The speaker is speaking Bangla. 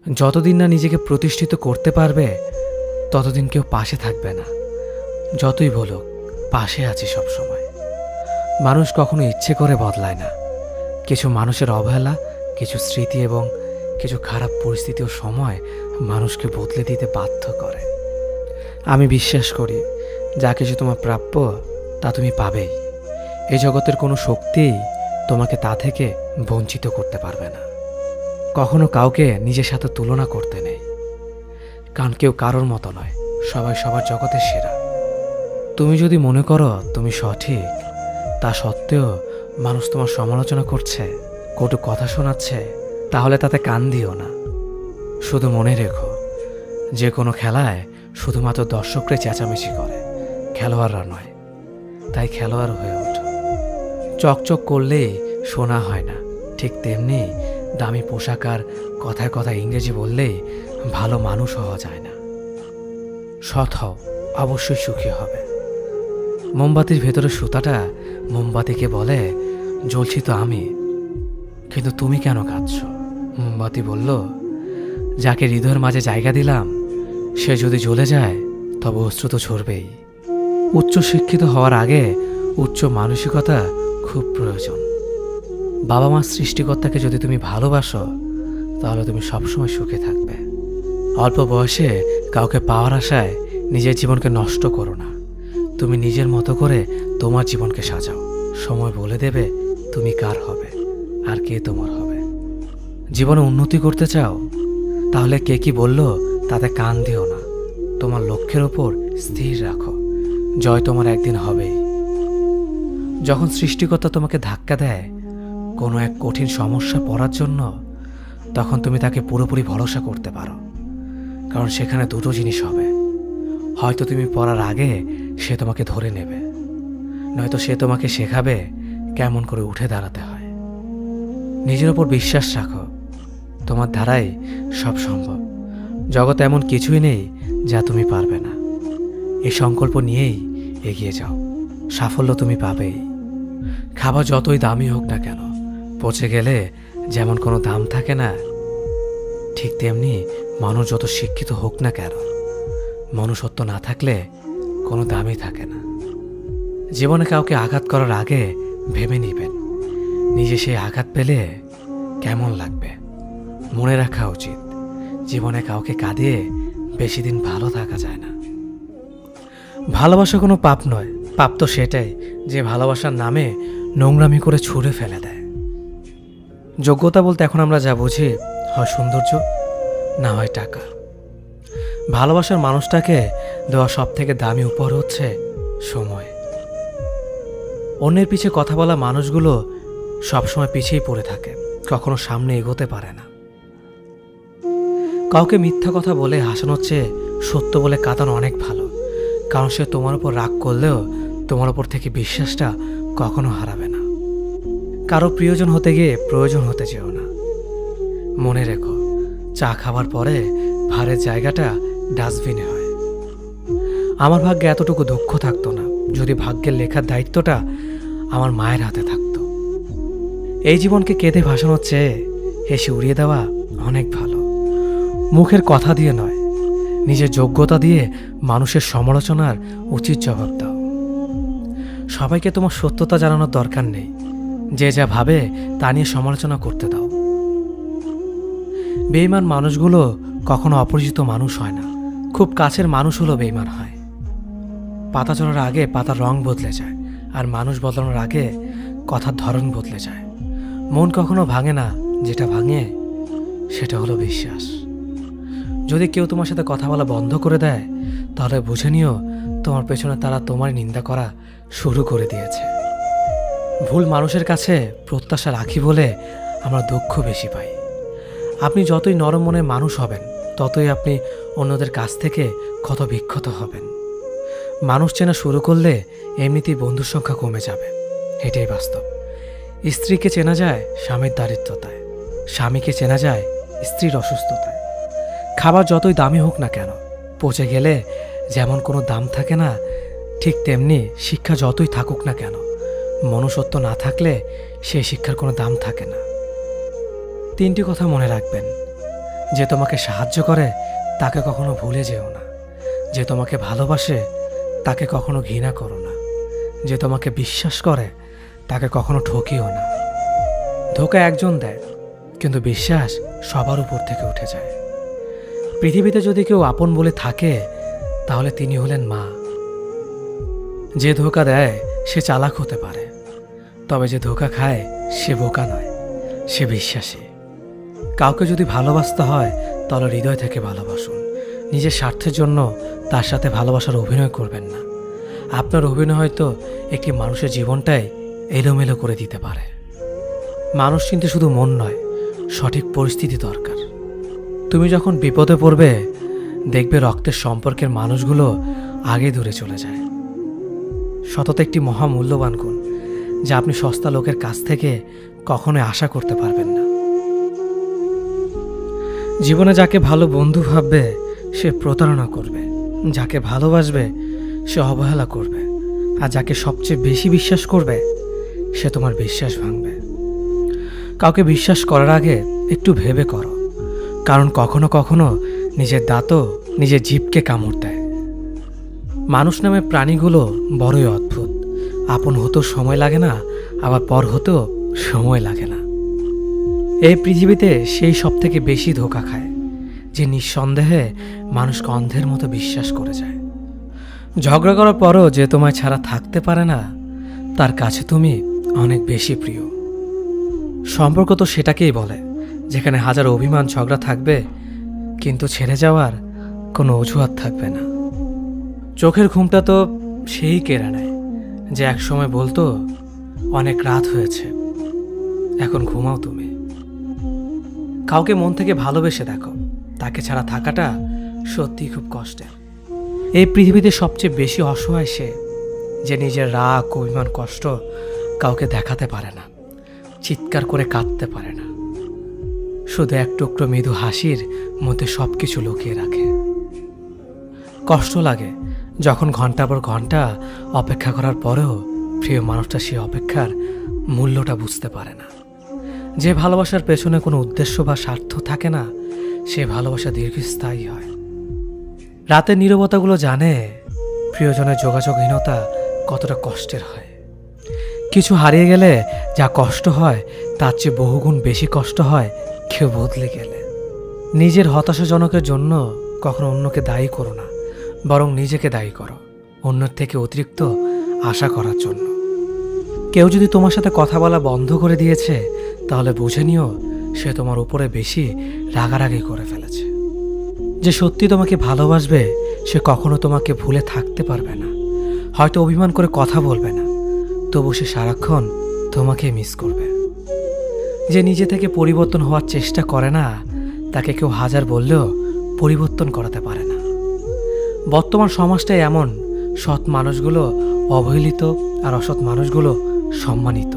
যতদিন না নিজেকে প্রতিষ্ঠিত করতে পারবে ততদিন কেউ পাশে থাকবে না। যতই বলুক পাশে আছি সবসময়। মানুষ কখনো ইচ্ছে করে বদলায় না। কিছু মানুষের অবহেলা, কিছু স্মৃতি এবং কিছু খারাপ পরিস্থিতি ও সময় মানুষকে বদলে দিতে বাধ্য করে। আমি বিশ্বাস করি যা কিছু তোমার প্রাপ্য তা তুমি পাবেই। এই জগতের কোনো শক্তিই তোমাকে তা থেকে বঞ্চিত করতে পারবে না। কখনো কাউকে নিজের সাথে তুলনা করতে নেই, কারণ কেউ কারোর মতো নয়, সবাই সবার জগতের সেরা। তুমি যদি মনে করো তুমি সঠিক, তা সত্ত্বেও মানুষ তোমার সমালোচনা করছে, কটু কথা শোনাচ্ছে, তাহলে তাতে কান দিও না। শুধু মনে রেখো, যে কোনো খেলায় শুধুমাত্র দর্শকরাই চেঁচামেচি করে, খেলোয়াড়রা নয়। তাই খেলোয়াড় হয়ে ওঠো। চকচক করলেই শোনা হয় না, ঠিক তেমনি দামি পোশাক আর কথায় কথায় ইংরেজি বললেই ভালো মানুষ হওয়া যায় না। সৎ হও, অবশ্যই সুখী হবে। মোমবাতির ভেতরে সুতাটা মোমবাতিকে বলে, জ্বলছি তো আমি, কিন্তু তুমি কেন কাঁদছ? মোমবাতি বলল, যাকে হৃদয়ের মাঝে জায়গা দিলাম সে যদি জ্বলে যায় তবে অশ্রু তো ঝরবেই। উচ্চ শিক্ষিত হওয়ার আগে উচ্চ মানসিকতা খুব প্রয়োজন। বাবা মার সৃষ্টিকর্তাকে যদি তুমি ভালোবাসো তাহলে তুমি সবসময় সুখে থাকবে। অল্প বয়সে কাউকে পাওয়ার আশায় নিজের জীবনকে নষ্ট করো না। তুমি নিজের মতো করে তোমার জীবনকে সাজাও। সময় বলে দেবে তুমি কার হবে আর কে তোমার হবে। জীবনে উন্নতি করতে চাও? তাহলে কে কি বলল তাতে কান দিও না। তোমার লক্ষ্যের ওপর স্থির রাখো, জয় তোমার একদিন হবেই। যখন সৃষ্টিকর্তা তোমাকে ধাক্কা দেয় কোনো এক কঠিন সমস্যা পড়ার জন্য, তখন তুমি তাকে পুরোপুরি ভরসা করতে পারো, কারণ সেখানে দুটো জিনিস হবে। হয়তো তুমি পড়ার আগে সে তোমাকে ধরে নেবে, নয়তো সে তোমাকে শেখাবে কেমন করে উঠে দাঁড়াতে হয়। নিজের ওপর বিশ্বাস রাখো, তোমার দ্বারাই সব সম্ভব। জগতে এমন কিছুই নেই যা তুমি পারবে না। এই সংকল্প নিয়েই এগিয়ে যাও, সাফল্য তুমি পাবেই। খাবার যতই দামি হোক না কেন, পচে গেলে যেমন কোনো দাম থাকে না, ঠিক তেমনি মানুষ যত শিক্ষিত হোক না কেন, মনুষ্যত্ব না থাকলে কোনো দামই থাকে না। জীবনে কাউকে আঘাত করার আগে ভেবে নিবেন নিজে সেই আঘাত পেলে কেমন লাগবে। মনে রাখা উচিত, জীবনে কাউকে কাঁদিয়ে বেশি দিন ভালো থাকা যায় না। ভালোবাসা কোনো পাপ নয়, পাপ তো সেটাই যে ভালোবাসার নামে নোংরামি করে ছুঁড়ে ফেলে দেয়। যোগ্যতা বলতে এখন আমরা যা বুঝি, হয় সৌন্দর্য, না হয় টাকা। ভালোবাসার মানুষটাকে দেওয়া সব থেকে দামি উপহার হচ্ছে সময়। অন্যের পিছে কথা বলা মানুষগুলো সবসময় পিছিয়ে পড়ে থাকে, কখনো সামনে এগোতে পারে না। কাউকে মিথ্যা কথা বলে হাসানোর চেয়ে সত্য বলে কাঁদানো অনেক ভালো, কারণ সে তোমার উপর রাগ করলেও তোমার উপর থেকে বিশ্বাসটা কখনো হারাবে না। কারো প্রিয়জন হতে গিয়ে প্রয়োজন হতে চেও না। মনে রেখো, চা খাবার পরে ভারের জায়গাটা ডাস্টবিনে হয়। আমার ভাগ্যে এতটুকু দুঃখ থাকতো না যদি ভাগ্যের লেখার দায়িত্বটা আমার মায়ের হাতে থাকতো। এই জীবনকে কেঁদে ভাসানোর চেয়ে হেসে উড়িয়ে দেওয়া অনেক ভালো। মুখের কথা দিয়ে নয়, নিজের যোগ্যতা দিয়ে মানুষের সমালোচনার উচিত জবাব দাও। সবাইকে তোমার সত্যতা জানানোর দরকার নেই, যে যা ভাবে তা নিয়ে সমালোচনা করতে দাও। বেঈমান মানুষগুলো কখনো অপরিচিত মানুষ হয় না, খুব কাছের মানুষ হলো বেঈমান হয়। পাতা ঝরার আগে পাতার রং বদলে যায়, আর মানুষ বদলানোর আগে কথার ধরন বদলে যায়। মন কখনো ভাঙে না, যেটা ভাঙে সেটা হলো বিশ্বাস। যদি কেউ তোমার সাথে কথা বলা বন্ধ করে দেয় তাহলে বুঝে নিও তোমার পেছনে তারা তোমার নিন্দা করা শুরু করে দিয়েছে। ভুল মানুষের কাছে প্রত্যাশা রাখি বলে আমরা দুঃখ বেশি পাই। আপনি যতই নরম মনের মানুষ হবেন ততই আপনি অন্যদের কাছ থেকে ক্ষত বিক্ষত হবেন। মানুষ চেনা শুরু করলে এমনিতেই বন্ধুর সংখ্যা কমে যাবে, এটাই বাস্তব। স্ত্রীকে চেনা যায় স্বামীর দারিদ্রতায়, স্বামীকে চেনা যায় স্ত্রীর অসুস্থতায়। খাবার যতই দামি হোক না কেন, পচে গেলে যেমন কোনো দাম থাকে না, ঠিক তেমনি শিক্ষা যতই থাকুক না কেন, মনুষ্যত্ব না থাকলে সেই শিক্ষার কোনো দাম থাকে না। তিনটি কথা মনে রাখবেন, যে তোমাকে সাহায্য করে তাকে কখনো ভুলে যেও না। যে তোমাকে ভালোবাসে তাকে কখনো ঘৃণা করো না। যে তোমাকে বিশ্বাস করে তাকে কখনো ঠকিও না। ধোঁকা একজন দেয়, কিন্তু বিশ্বাস সবার উপর থেকে উঠে যায়। পৃথিবীতে যদি কেউ আপন বলে থাকে তাহলে তিনি হলেন মা। যে ধোঁকা দেয় সে চালাক হতে পারে, তবে যে ধোঁকা খায় সে বোকা নয়, সে বিশ্বাসী। কাউকে যদি ভালোবাসতে হয় তাহলে হৃদয় থেকে ভালোবাসুন। নিজের স্বার্থের জন্য তার সাথে ভালোবাসার অভিনয় করবেন না। আপনার অভিনয় হয়তো একটি মানুষের জীবনটাই এলোমেলো করে দিতে পারে। মানুষ চিনতে শুধু মন নয়, সঠিক পরিস্থিতি দরকার। তুমি যখন বিপদে পড়বে দেখবে রক্তের সম্পর্কের মানুষগুলো আগে দূরে চলে যায়। সততা একটি মহামূল্যবান গুণ, যা আপনি সস্তা লোকের কাছ থেকে কখনোই আশা করতে পারবেন না। জীবনে যাকে ভালো বন্ধু ভাববে সে প্রতারণা করবে, যাকে ভালোবাসবে সে অবহেলা করবে, আর যাকে সবচেয়ে বেশি বিশ্বাস করবে সে তোমার বিশ্বাস ভাঙবে। কাউকে বিশ্বাস করার আগে একটু ভেবে করো, কারণ কখনো কখনো নিজের দাঁতও নিজের জিভকে কামড় দেয়। মানুষ নামে প্রাণীগুলো বড়ই অদ্ভুত। আপন হতেও সময় লাগে না, আবার পর হতেও সময় লাগে না। এই পৃথিবীতে সেই সব থেকে বেশি ধোঁকা খায় যে নিঃসন্দেহে মানুষকে অন্ধের মতো বিশ্বাস করে যায়। ঝগড়া করার পরও যে তোমায় ছাড়া থাকতে পারে না, তার কাছে তুমি অনেক বেশি প্রিয়। সম্পর্ক তো সেটাকেই বলে যেখানে হাজার অভিমান ঝগড়া থাকবে, কিন্তু ছেড়ে যাওয়ার কোনো অজুহাত থাকবে না। চোখের ঘুমটা তো সেই কেড়ে নেয় যে একসময় বলতো অনেক রাত হয়েছে, এখন ঘুমাও তুমি। কাউকে মন থেকে ভালোবেসে দেখো, তাকে ছাড়া থাকাটা সত্যিই খুব কষ্টের। এই পৃথিবীতে সবচেয়ে বেশি অসহায় সে যে নিজের রাগ, অভিমান, কষ্ট কাউকে দেখাতে পারে না, চিৎকার করে কাঁদতে পারে না, শুধু এক টুকরো মৃদু হাসির মধ্যে সব কিছু লুকিয়ে রাখে। কষ্ট লাগে যখন ঘন্টা পর ঘন্টা অপেক্ষা করার পরেও প্রিয় মানুষটা সেই অপেক্ষার মূল্যটা বুঝতে পারে না। যে ভালোবাসার পেছনে কোনো উদ্দেশ্য বা স্বার্থ থাকে না, সে ভালোবাসা দীর্ঘস্থায়ী হয়। রাতের নীরবতাগুলো জানে প্রিয়জনের যোগাযোগহীনতা কতটা কষ্টের হয়। কিছু হারিয়ে গেলে যা কষ্ট হয় তার চেয়ে বহুগুণ বেশি কষ্ট হয় কেউ বদলে গেলে। নিজের হতাশাজনকের জন্য কখনো অন্যকে দায়ী করো না, বরং নিজেকে দায়ী করো অন্যের থেকে অতিরিক্ত আশা করার জন্য। কেউ যদি তোমার সাথে কথা বলা বন্ধ করে দিয়েছে তাহলে বুঝে নিও সে তোমার উপরে বেশি রাগারাগি করে ফেলেছে। যে সত্যি তোমাকে ভালোবাসবে সে কখনো তোমাকে ভুলে থাকতে পারবে না। হয়তো অভিমান করে কথা বলবে না, তবু সে সারাক্ষণ তোমাকে মিস করবে। যে নিজে থেকে পরিবর্তন হওয়ার চেষ্টা করে না, তাকে কেউ হাজার বললেও পরিবর্তন করাতে পারে না। বর্তমান সমাজটাই এমন, সৎ মানুষগুলো অবহেলিত আর অসৎ মানুষগুলো সম্মানিত।